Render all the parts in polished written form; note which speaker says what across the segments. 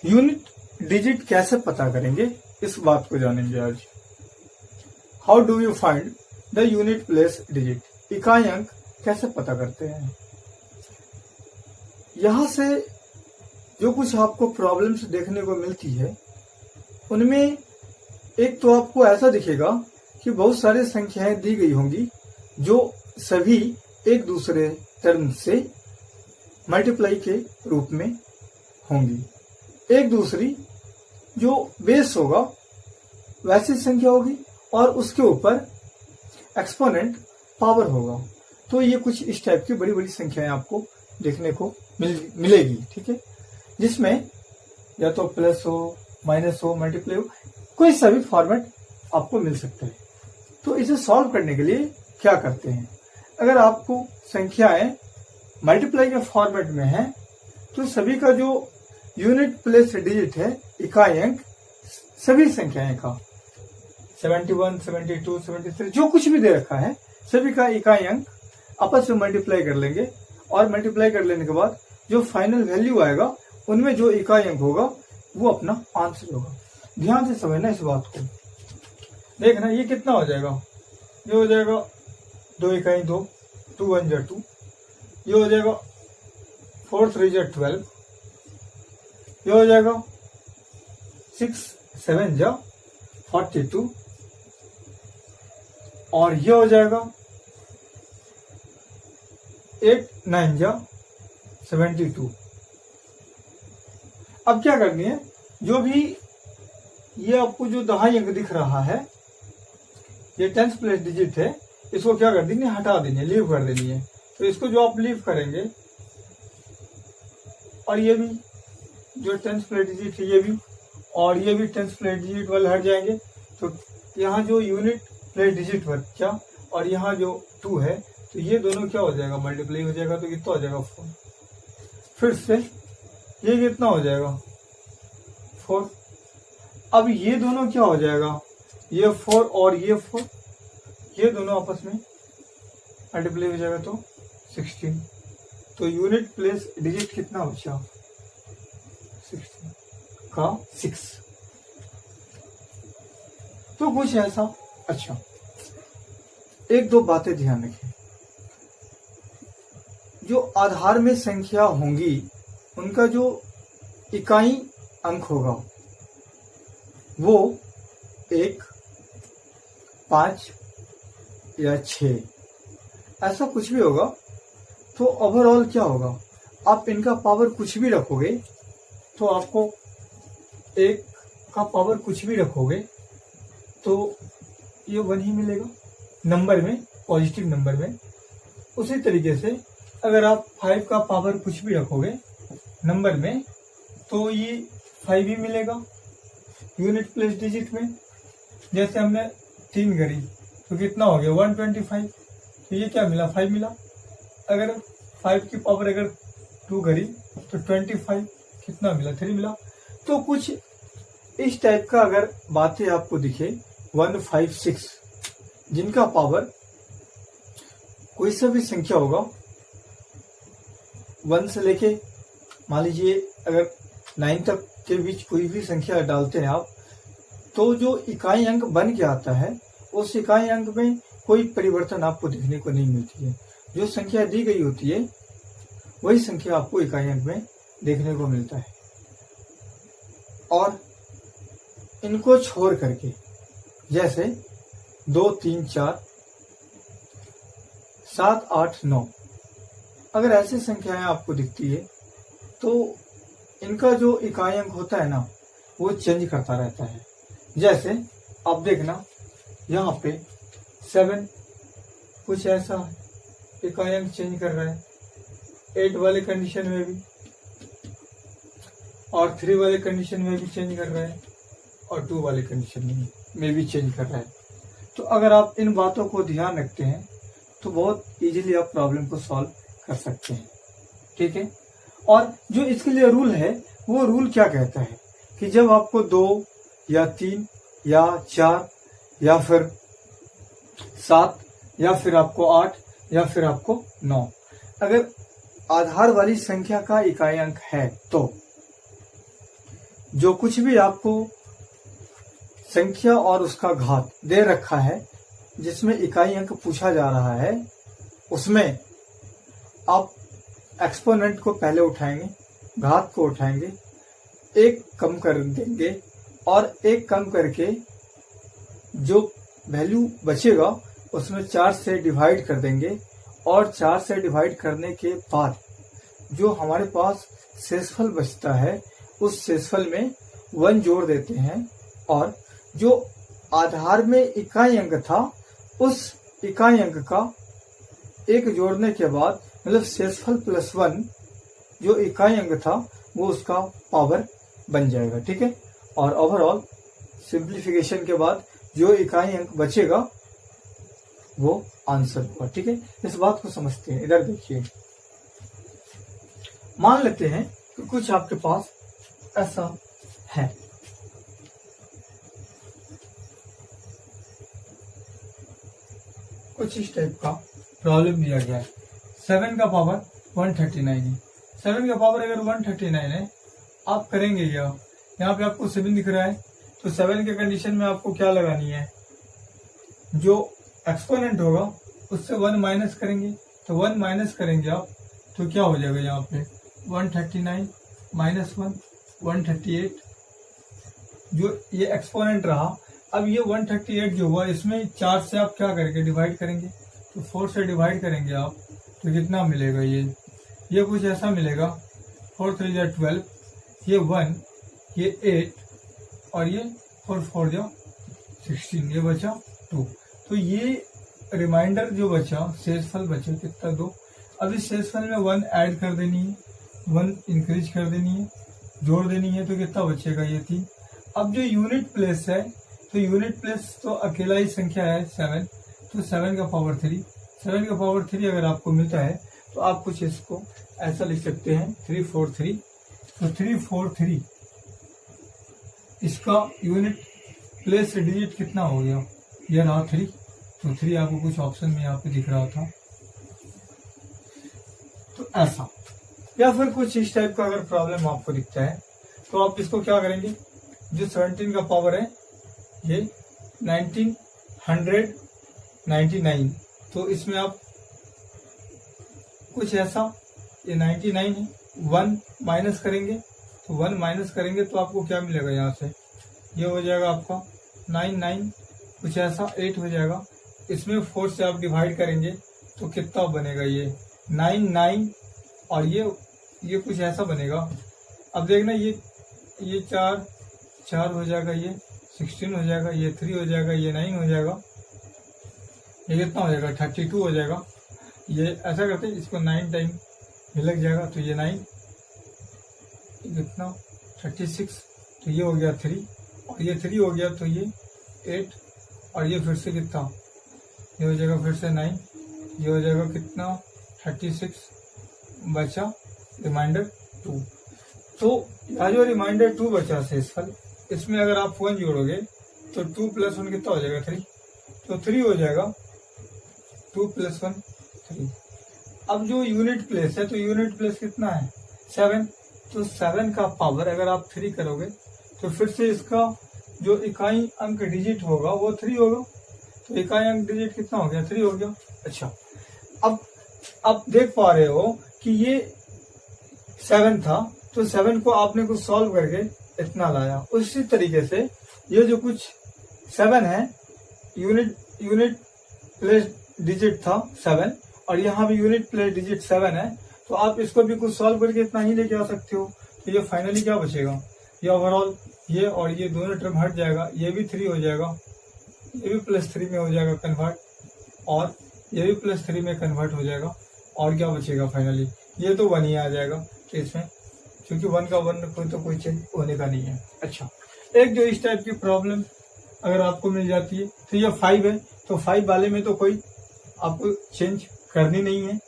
Speaker 1: Unit digit कैसे पता करेंगे, इस बात को जानेंगे आज। How do you find the unit place digit, इकाई अंक कैसे पता करते हैं। यहां से जो कुछ आपको प्रॉब्लम्स देखने को मिलती है, उनमें एक तो आपको ऐसा दिखेगा कि बहुत सारी संख्याएं दी गई होंगी जो सभी एक दूसरे टर्म से मल्टीप्लाई के रूप में होंगी। एक दूसरी जो बेस होगा वैसी संख्या होगी और उसके ऊपर एक्सपोनेंट पावर होगा। तो ये कुछ इस टाइप की बड़ी बड़ी संख्याएं आपको देखने को मिलेगी, ठीक है, जिसमें या तो प्लस हो, माइनस हो, मल्टीप्लाई हो, कोई सा भी फॉर्मेट आपको मिल सकता है। तो इसे सॉल्व करने के लिए क्या करते हैं, अगर आपको संख्याएं मल्टीप्लाई के फॉर्मेट में है तो सभी का जो यूनिट प्लेस डिजिट है, इकाई अंक, सभी संख्याएं का 71, 72, 73 जो कुछ भी दे रखा है, सभी का इकाई अंक आपस में मल्टीप्लाई कर लेंगे और मल्टीप्लाई कर लेने के बाद जो फाइनल वैल्यू आएगा उनमें जो इकाई अंक होगा वो अपना आंसर होगा। ध्यान से समझना इस बात को। देखना ये कितना हो जाएगा, ये हो जाएगा 2 इकाई 2, 2 1 जा 2, ये हो जाएगा 4 3 जा 12, ये हो जाएगा 6 7 जा 42 और ये हो जाएगा 8 9 जा 72। अब क्या करनी है, जो भी ये आपको जो दहाई अंक दिख रहा है, ये 10th प्लेस डिजिट है, इसको क्या कर देनी है, हटा देनी है, लीव कर देनी है। तो इसको जो आप लीव करेंगे और ये भी जो 10th प्लेस डिजिट है ये भी, और ये भी 10th प्लेस डिजिट वाले हट जाएंगे। तो यहाँ जो यूनिट प्लेस डिजिट बचा और यहाँ जो 2 है, तो ये दोनों क्या हो जाएगा, मल्टीप्लाई हो जाएगा। तो कितना हो जाएगा 4। फिर से ये कितना हो जाएगा 4। अब ये दोनों क्या हो जाएगा, ये 4 और ये 4, ये दोनों आपस में मल्टीप्लाई हो जाएगा तो 16। तो यूनिट प्लेस डिजिट कितना बचा, 16 का 6। तो कुछ ऐसा। अच्छा, एक दो बातें ध्यान रखें, जो आधार में संख्या होंगी उनका जो इकाई अंक होगा वो 1, 5 या 6 ऐसा कुछ भी होगा। तो ओवरऑल क्या होगा, आप इनका पावर कुछ भी रखोगे तो आपको 1 का पावर कुछ भी रखोगे तो ये 1 ही मिलेगा नंबर में, पॉजिटिव नंबर में। उसी तरीके से अगर आप 5 का पावर कुछ भी रखोगे नंबर में तो ये 5 ही मिलेगा यूनिट प्लेस डिजिट में। जैसे हमने 3 करी तो कितना हो गया 125, तो ये क्या मिला, 5 मिला। अगर 5 की पावर अगर 2 करी तो 25, कितना मिला, 3 मिला। तो कुछ इस टाइप का अगर बातें आपको दिखे 156, जिनका पावर कोई सा भी संख्या होगा 1 से लेके मान लीजिए अगर 9 तक के बीच कोई भी संख्या डालते हैं आप, तो जो इकाई अंक बन के आता है उस इकाई अंक में कोई परिवर्तन आपको देखने को नहीं मिलती है। जो संख्या दी गई होती है वही संख्या आपको इकाई अंक में देखने को मिलता है। और इनको छोड़ करके जैसे 2 3 4 7 8 9 अगर ऐसी संख्याएं आपको दिखती है तो इनका जो इकाई अंक होता है ना वो चेंज करता रहता है। जैसे आप देखना यहाँ पे 7 कुछ ऐसा इकाई अंक चेंज कर रहा है, 8 वाले कंडीशन में भी और 3 वाले कंडीशन में भी चेंज कर रहा है और 2 वाले कंडीशन में भी चेंज कर रहा है। तो अगर आप इन बातों को ध्यान रखते हैं तो बहुत इजीली आप प्रॉब्लम को सॉल्व कर सकते हैं, ठीक है। और जो इसके लिए रूल है वो रूल क्या कहता है कि जब आपको 2 या 3 या 4 या फिर 7 या फिर आपको 8 या फिर आपको 9 अगर आधार वाली संख्या का इकाई अंक है तो जो कुछ भी आपको संख्या और उसका घात दे रखा है, जिसमें इकाई अंक पूछा जा रहा है, उसमें आप एक्सपोनेंट को पहले उठाएंगे, घात को उठाएंगे, एक कम कर देंगे और एक कम करके जो वैल्यू बचेगा उसमें 4 से डिवाइड कर देंगे और 4 से डिवाइड करने के बाद जो हमारे पास शेषफल बचता है उस शेषफल में 1 जोड़ देते हैं और जो आधार में इकाई अंक था उस इकाई अंक का 1 जोड़ने के बाद मतलब शेषफल प्लस 1 जो इकाई अंक था वो उसका पावर बन जाएगा। ठीक है, और ओवरऑल सिंप्लीफिकेशन के बाद जो इकाई अंक बचेगा वो आंसर होगा। ठीक है, इस बात को समझते हैं। इधर देखिए, मान लेते हैं कि कुछ आपके पास ऐसा है, कुछ इस टाइप का प्रॉब्लम दिया गया है। 7 का पावर 139 है। 7 का पावर अगर 139 है, आप करेंगे क्या? यहाँ पे आपको 7 दिख रहा है, तो 7 के कंडीशन में आपको क्या लगानी है? जो एक्सपोनेंट होगा उससे 1 माइनस करेंगे, तो 1 माइनस करेंगे आप तो क्या हो जाएगा? यहाँ पे 139 माइनस 1 138, जो ये एक्सपोनेंट रहा। अब ये 138 जो हुआ इसमें 4 से आप क्या करेंगे? डिवाइड करेंगे, तो 4 से डिवाइड करेंगे आप तो कितना मिलेगा? ये कुछ ऐसा मिलेगा, 4 3 जा 12, ये 1, ये 8 और ये 4 4 जा 16, ये बचा 2। तो ये रिमाइंडर जो बचा, शेषफल बचा कितना? 2। अब इस शेषफल में 1 ऐड कर देनी है, 1 इंक्रीज कर देनी है, जोड़ देनी है, तो कितना बचेगा? ये 3। अब जो यूनिट प्लेस है, तो यूनिट प्लेस तो अकेला ही संख्या है 7, तो 7 का पावर 3। 7 का पावर 3 अगर आपको मिलता है तो आप कुछ इसको ऐसा लिख सकते हैं 343। तो 343 इसका यूनिट प्लेस डिजिट कितना हो गया? ये रहा 3, तो 3 आपको कुछ ऑप्शन में यहाँ पे दिख रहा था। तो ऐसा, या फिर कुछ इस टाइप का अगर प्रॉब्लम आपको दिखता है तो आप इसको क्या करेंगे? जो 17 का पावर है ये 1999, तो इसमें आप कुछ ऐसा, ये 99 है, 1 माइनस करेंगे, तो 1 माइनस करेंगे तो आपको क्या मिलेगा? यहाँ से ये हो जाएगा आपका 99, कुछ ऐसा 8 हो जाएगा। इसमें 4 से आप डिवाइड करेंगे तो कितना बनेगा? ये 99 और ये कुछ ऐसा बनेगा। अब देखना, ये 4 हो जाएगा, ये 16 हो जाएगा, ये 3 हो जाएगा, ये 9 हो जाएगा, ये कितना हो जाएगा? 32 हो जाएगा। ये ऐसा करते हैं, इसको 9 टाइम में लग जाएगा, तो ये 9 कितना? 36, तो ये हो गया 3 और ये 3 हो गया, तो ये 8 और ये फिर से कितना? ये हो जाएगा फिर से 9, ये हो जाएगा कितना? 36, बचा रिमाइंडर 2। तो यहाँ जो रिमाइंडर 2 बचा शेषफल, इसमें अगर आप 1 जोड़ोगे तो 2 + 1 कितना हो जाएगा? 3, तो 3 हो जाएगा, 2 + 1 3। अब जो यूनिट प्लेस है, तो यूनिट प्लेस कितना है? 7, तो 7 का पावर अगर आप 3 करोगे तो फिर से इसका जो इकाई अंक डिजिट होगा वो 3 होगा, तो इकाई अंक डिजिट कितना हो गया? 3 हो गया। अच्छा, अब आप देख पा रहे हो कि ये 7 था, तो 7 को आपने कुछ सॉल्व करके इतना लाया। उसी तरीके से ये जो कुछ 7 है, यूनिट प्लेस डिजिट था 7 और यहाँ भी यूनिट प्लेस डिजिट 7 है, तो आप इसको भी कुछ सॉल्व करके इतना ही लेके आ सकते हो। तो ये फाइनली क्या बचेगा? ये ओवरऑल ये और ये दोनों टर्म हट जाएगा, ये भी 3 हो जाएगा, ये भी +3 में हो जाएगा कन्वर्ट, और ये भी +3 में कन्वर्ट हो जाएगा, और क्या बचेगा फाइनली? ये तो 1 ही आ जाएगा। तो इसमें क्योंकि 1 का 1 तो कोई चेंज होने का नहीं है। अच्छा, एक जो इस टाइप की प्रॉब्लम अगर आपको मिल जाती है, तो ये 5 है, तो 5 वाले में तो कोई आपको चेंज करनी नहीं है।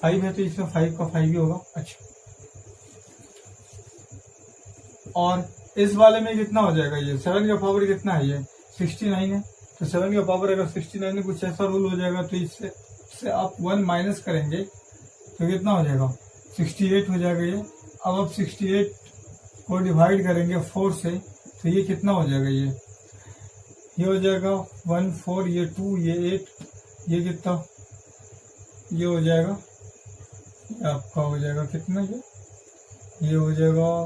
Speaker 1: 5 है तो इसमें 5 का 5 ही होगा। अच्छा, और इस वाले में कितना हो जाएगा? ये 7 का पावर कितना है? ये 69 है, तो 7 का पावर अगर 69 में कुछ ऐसा रूल हो जाएगा, तो इससे आप 1 माइनस करेंगे तो कितना हो जाएगा? 68 हो जाएगा ये। अब आप 68 को डिवाइड करेंगे 4 से तो ये कितना हो जाएगा, ये हो जाएगा 1 4, ये 2, ये 8, ये कितना, ये हो जाएगा, ये आपका हो जाएगा कितना, ये हो जाएगा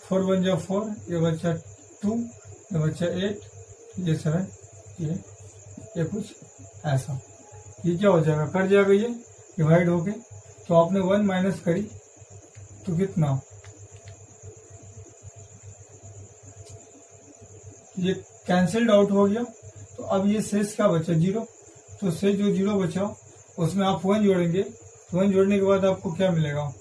Speaker 1: 4 1 जा 4, ये बच्चा 2, ये बच्चा 8, ये 7, ये कुछ ऐसा, ये क्या हो जाएगा, कट जाएगा ये डिवाइड होके। तो आपने 1 माइनस करी तो कितना, ये कैंसिल्ड आउट हो गया। तो अब ये शेष क्या बचा, 0। तो शेष जो 0 बचा उसमें आप 1 जोड़ेंगे, तो 1 जोड़ने के बाद आपको क्या मिलेगा,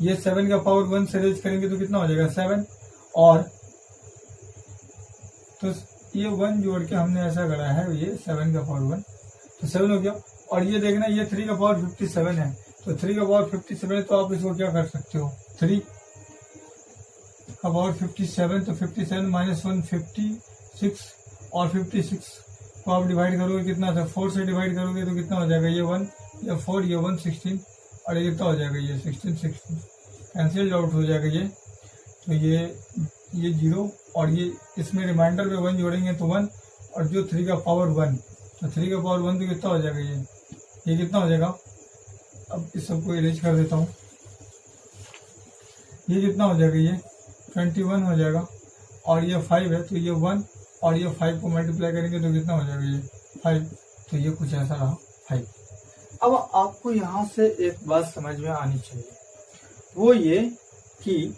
Speaker 1: ये 7 का पावर 1 से रेज करेंगे तो कितना हो जाएगा 7, और तो ये 1 जोड़ के हमने ऐसा करा है, ये 7 का पावर 1 तो 7 हो गया। और ये देखना ये 3 का पावर 57 है, तो 3 का पावर 57 है, तो आप इसको क्या कर सकते हो, 3 का पावर 57, तो 57 माइनस 1 56, और 56 को आप डिवाइड करोगे कितना था, 4 से डिवाइड करोगे तो कितना हो जाएगा, ये 1, ये 4, ये 1 16, और ये कितना हो जाएगा, ये 16 कैंसिल्ड आउट हो जाएगा ये। तो ये 0, और ये इसमें रिमाइंडर में 1 जोड़ेंगे तो 1, और जो 3 का पावर 1, तो 3 का पावर 1 तो कितना हो जाएगा, ये कितना हो जाएगा, अब इस सबको इरेज कर देता हूँ, ये कितना हो जाएगा, ये 21 हो जाएगा, और ये 5 है तो ये 1, और ये 5 को मल्टीप्लाई करेंगे तो कितना हो जाएगा, ये 5, तो ये कुछ ऐसा रहा 5। अब आपको यहाँ से एक बात समझ में आनी चाहिए, वो ये कि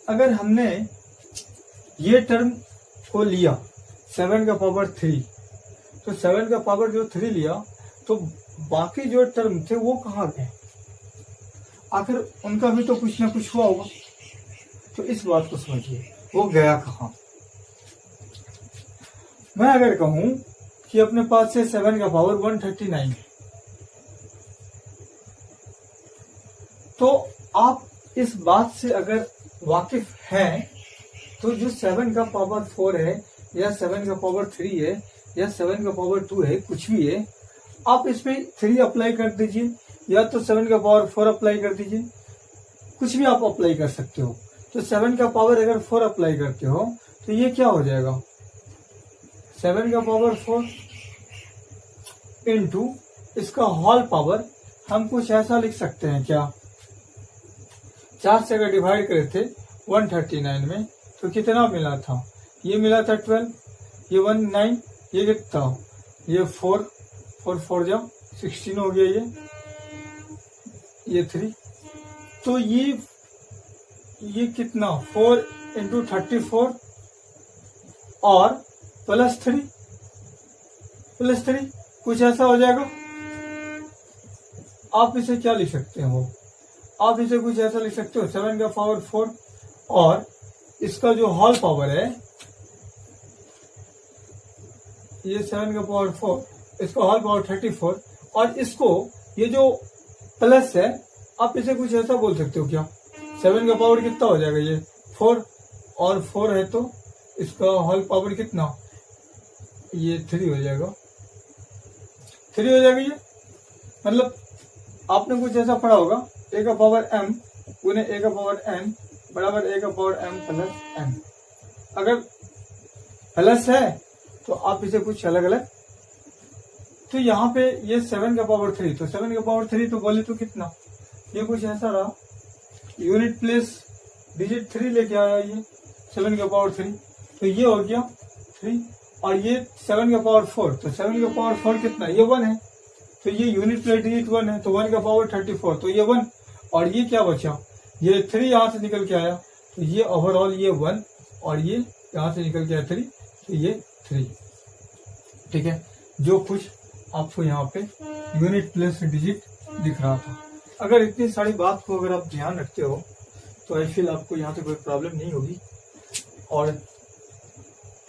Speaker 1: अगर हमने ये टर्म को लिया 7 का पावर 3, तो 7 का पावर जो 3 लिया, तो बाकी जो टर्म थे वो कहाँ गए, आखिर उनका भी तो कुछ ना कुछ हुआ होगा। तो इस बात को समझिए, वो गया कहाँ। मैं अगर कहूं कि अपने पास से 7 का पावर 139 है, तो आप इस बात से अगर वाकिफ हैं, तो जो 7 का पावर 4 है, या 7 का पावर 3 है, या 7 का पावर 2 है, कुछ भी है, आप इस पे 3 अप्लाई कर दीजिए, या तो 7 का पावर 4 अप्लाई कर दीजिए, कुछ भी आप अप्लाई कर सकते हो। तो 7 का पावर अगर 4 अप्लाई करते हो तो ये क्या हो जाएगा, 7 का पावर 4 इंटू इसका होल पावर, हम कुछ ऐसा लिख सकते हैं क्या, 4 से अगर डिवाइड करे थे 139 में तो कितना मिला था, ये मिला था 12, ये 19, ये कितना, ये 4 4 जा 16 हो गया, ये 3, तो ये कितना 4 इंटू 34 और प्लस 3 कुछ ऐसा हो जाएगा। आप इसे क्या लिख सकते हो, आप इसे कुछ ऐसा लिख सकते हो, 7 का पावर 4 और इसका जो होल पावर है, ये 7 का पावर 4, इसका होल पावर 34, और इसको ये जो प्लस है आप इसे कुछ ऐसा बोल सकते हो क्या, 7 का पावर कितना हो जाएगा, ये 4 और 4 है तो इसका होल पावर कितना, ये 3 हो जाएगा, 3 हो जाएगा। ये मतलब आपने कुछ ऐसा पढ़ा होगा, a का पावर m गुने a का पावर n बराबर a का पावर m प्लस n। अगर प्लस है तो आप इसे कुछ अलग अलग, तो यहाँ पे ये 7 का पावर 3, तो 7 का पावर 3 तो बोले तो कितना, ये कुछ ऐसा रहा, यूनिट प्लेस डिजिट 3 लेके आया ये 7 का पावर 3, तो ये हो गया 3, और ये 7 का पावर 4, तो 7 का पावर 4 कितना, ये 1 है, तो ये यूनिट प्लेस डिजिट 1 है, तो 1 का पावर 34, तो ये 1, और ये क्या बचा, ये 3 यहाँ से निकल के आया, तो ये ओवरऑल ये 1, और ये यहाँ से निकल के आया 3, तो ये 3। ठीक है, जो कुछ आपको यहाँ पे यूनिट प्लेस डिजिट दिख रहा था। अगर इतनी सारी बात को अगर आप ध्यान रखते हो तो आई फील आपको यहाँ से कोई प्रॉब्लम नहीं होगी। और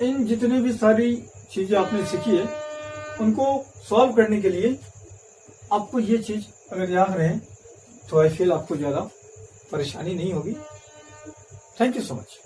Speaker 1: इन जितनी भी सारी चीजें आपने सीखी है उनको सॉल्व करने के लिए आपको ये चीज अगर याद रहे तो आई फील आपको ज्यादा परेशानी नहीं होगी। Thank you so much.